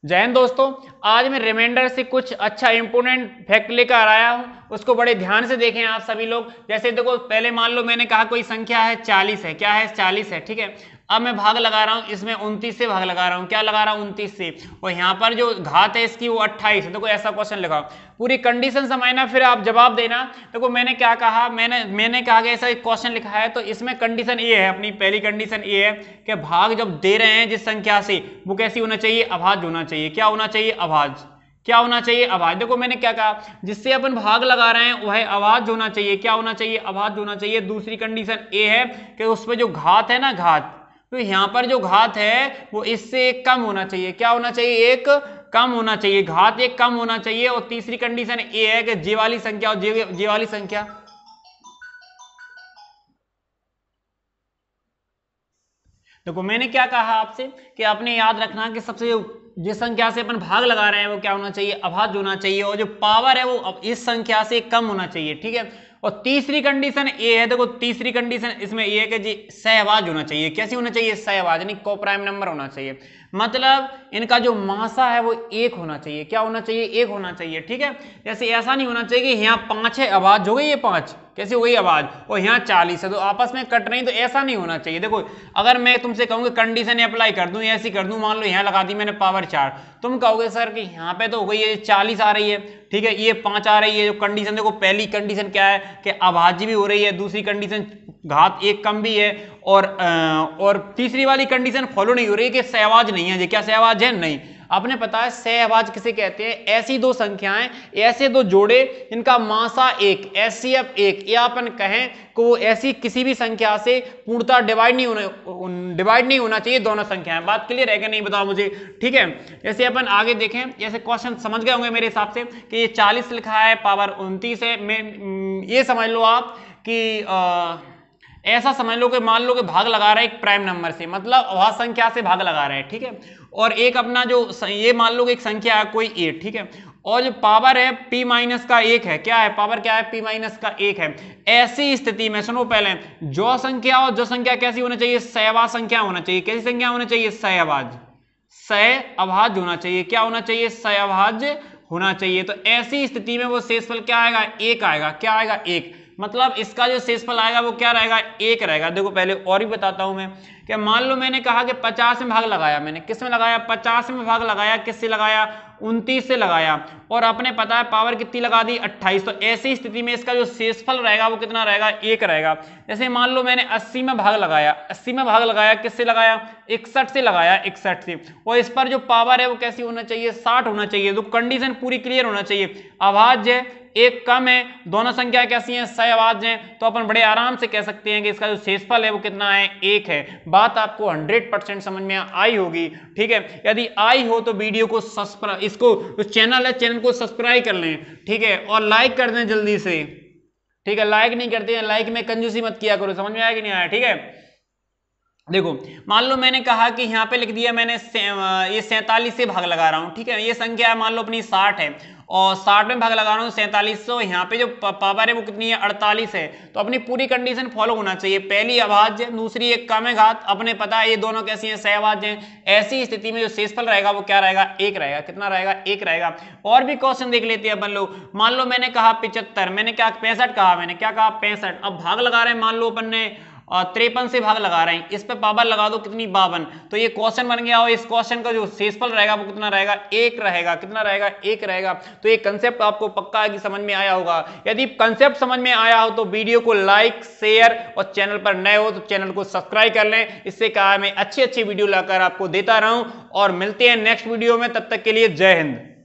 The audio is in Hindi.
जय हिंद दोस्तों। आज मैं रिमाइंडर से कुछ अच्छा इंपोर्टेंट फैक्ट लेकर आया हूं, उसको बड़े ध्यान से देखें आप सभी लोग। जैसे देखो, पहले मान लो मैंने कहा कोई संख्या है 40 है, क्या है 40 है, ठीक है। अब मैं भाग लगा रहा हूं, इसमें 29 से भाग लगा रहा हूं, क्या लगा रहा हूं 29 से, और यहाँ पर जो घात है इसकी वो 28 है। देखो ऐसा क्वेश्चन लिखा, पूरी कंडीशन समझना फिर आप जवाब देना। देखो मैंने क्या कहा, मैंने कहा कि ऐसा एक क्वेश्चन लिखा है तो इसमें कंडीशन ये है, अपनी पहली कंडीशन ये है कि भाग जब दे रहे हैं जिस संख्या से, वो कैसी होना चाहिए, अभाज्य होना चाहिए। क्या होना चाहिए, अभाज्य। क्या होना चाहिए, अभाज्य। देखो मैंने क्या कहा, जिससे अपन भाग लगा रहे हैं वह अभाज्य होना चाहिए। क्या होना चाहिए, अभाज्य होना चाहिए। दूसरी कंडीशन ये है कि उसमें जो घात है ना, घात, तो यहां पर जो घात है वो इससे एक कम होना चाहिए। क्या होना चाहिए, एक कम होना चाहिए, घात एक कम होना चाहिए। और तीसरी कंडीशन ये है कि जे वाली संख्या और जे वाली संख्या, देखो मैंने क्या कहा आपसे कि आपने याद रखना कि सबसे जिस संख्या से अपन भाग लगा रहे हैं वो क्या होना चाहिए, अभाज्य होना चाहिए, और जो पावर है वो इस संख्या से कम होना चाहिए, ठीक है। और तीसरी कंडीशन ये है, देखो तीसरी कंडीशन इसमें ये है कि जी सहअभाज्य होना चाहिए। कैसी होना चाहिए, सहअभाज्य, यानी को प्राइम नंबर होना चाहिए। मतलब इनका जो मासा है वो एक होना चाहिए। क्या होना चाहिए, एक होना चाहिए, ठीक है। जैसे ऐसा नहीं होना चाहिए कि यहाँ 5 है, अभाज्य हो गई, ये 5 कैसे हो गई, अभाज्य, और यहाँ 40 है तो आपस में कट रही, तो ऐसा नहीं होना चाहिए। देखो अगर मैं तुमसे कहूंगा कंडीशन अप्लाई कर दूं, ऐसी कर दूं, मान लो यहाँ लगा दी मैंने पावर 4, तुम कहोगे सर कि यहाँ पे तो हो गई, ये 40 आ रही है, ठीक है, ये 5 आ रही है। जो कंडीशन देखो, पहली कंडीशन क्या है कि अभाज्य भी हो रही है, दूसरी कंडीशन घात एक कम भी है, और तीसरी वाली कंडीशन फॉलो नहीं हो रही है कि सहअभाज्य नहीं है। क्या सहअभाज्य है, नहीं। आपने पता है सहअभाज्य किसे कहते हैं, ऐसी दो संख्याएं, ऐसे दो जोड़े इनका मासा एक, एचसीएफ एक, या अपन कहें कि वो ऐसी किसी भी संख्या से पूर्णतः डिवाइड नहीं होना चाहिए दोनों संख्याएं। बात क्लियर है कि नहीं, बताओ मुझे, ठीक है। जैसे अपन आगे देखें, जैसे क्वेश्चन समझ गए होंगे मेरे हिसाब से कि ये 40 लिखा है, पावर 29 है। ये समझ लो आप कि ऐसा समझ लो कि मान लो कि भाग लगा रहे हैं एक प्राइम नंबर से, मतलब अभाज्य संख्या से भाग लगा रहे हैं, ठीक है। और एक अपना जो ये मान लो कि एक संख्या है कोई 8, ठीक है, और जो पावर है p माइनस का 1 है। क्या है, पावर क्या है, p माइनस का 1 है। ऐसी स्थिति में सुनो, पहले जो संख्या और जो संख्या कैसी होना चाहिए, सहअभाज्य संख्या होना चाहिए। कैसी संख्या होना चाहिए, सहअभाज्य, सहअभाज्य होना चाहिए। क्या होना चाहिए, सहअभाज्य होना चाहिए। तो ऐसी स्थिति में वो शेषफल क्या आएगा, 1 आएगा। क्या आएगा, 1। मतलब इसका जो शेषफल आएगा वो क्या रहेगा, 1 रहेगा। देखो पहले और भी बताता हूं मैं कि मान लो मैंने कहा कि 50 में भाग लगाया, मैंने किस में लगाया, 50 में भाग लगाया, किससे लगाया, 29 से लगाया, और अपने पता है पावर कितनी लगा दी, 28। तो ऐसी स्थिति में इसका जो शेषफल रहेगा वो कितना रहेगा, 1 रहेगा। जैसे मान लो मैंने 80 में भाग लगाया, 80 में भाग लगाया, किससे लगाया, 61 से लगाया, 61 से, और इस पर जो पावर है वो कैसी होना चाहिए, 60 होना चाहिए। तो कंडीशन पूरी क्लियर होना चाहिए, अभाज्य एक कम है, दोनों संख्या कैसी हैं, सहअभाज्य हैं। तो अपन बड़े आराम से कह सकते हैं कि इसका जो शेषफल है वो कितना है, 1 है। बात आपको 100% समझ में आई होगी, ठीक है। यदि आई हो तो वीडियो को सब्सक्राइब, इसको जो चैनल है चैनल को सब्सक्राइब कर लें, ठीक है, और लाइक कर दें जल्दी से, ठीक है। लाइक नहीं करते हैं, लाइक में कंजूसी मत किया करो। समझ में आया कि नहीं आया, ठीक है। देखो मान लो मैंने कहा कि यहाँ पे लिख दिया मैंने ये 47 से भाग लगा रहा हूँ, ठीक है। ये संख्या मान लो अपनी 60 है, और 60 में भाग लगा रहा हूँ 4700, यहाँ पे जो पावर है वो कितनी है, 48 है। तो अपनी पूरी कंडीशन फॉलो होना चाहिए, पहली अभाज्य, दूसरी एक कम है घात, अपने पता है ये दोनों कैसी हैं, सहअभाज्य हैं। ऐसी स्थिति में जो शेषफल रहेगा वो क्या रहेगा, 1 रहेगा। कितना रहेगा, 1 रहेगा। और भी क्वेश्चन देख लेते हैं अपन लोग। मान लो मैंने कहा 75, मैंने क्या 65 कहा, मैंने क्या कहा 65। अब भाग लगा रहे हैं, मान लो अपन ने 53 से भाग लगा रहे हैं, इस पे पावर लगा दो कितनी, 52। तो ये क्वेश्चन बन गया, और इस क्वेश्चन का जो शेषफल रहेगा वो कितना रहेगा, 1 रहेगा। कितना रहेगा, 1 रहेगा। तो ये कंसेप्ट आपको पक्का है कि समझ में आया होगा। यदि कंसेप्ट समझ में आया हो तो वीडियो को लाइक, शेयर, और चैनल पर नए हो तो चैनल को सब्सक्राइब कर लें। इससे कहा मैं अच्छी वीडियो लाकर आपको देता रहूं, और मिलते हैं नेक्स्ट वीडियो में। तब तक के लिए जय हिंद।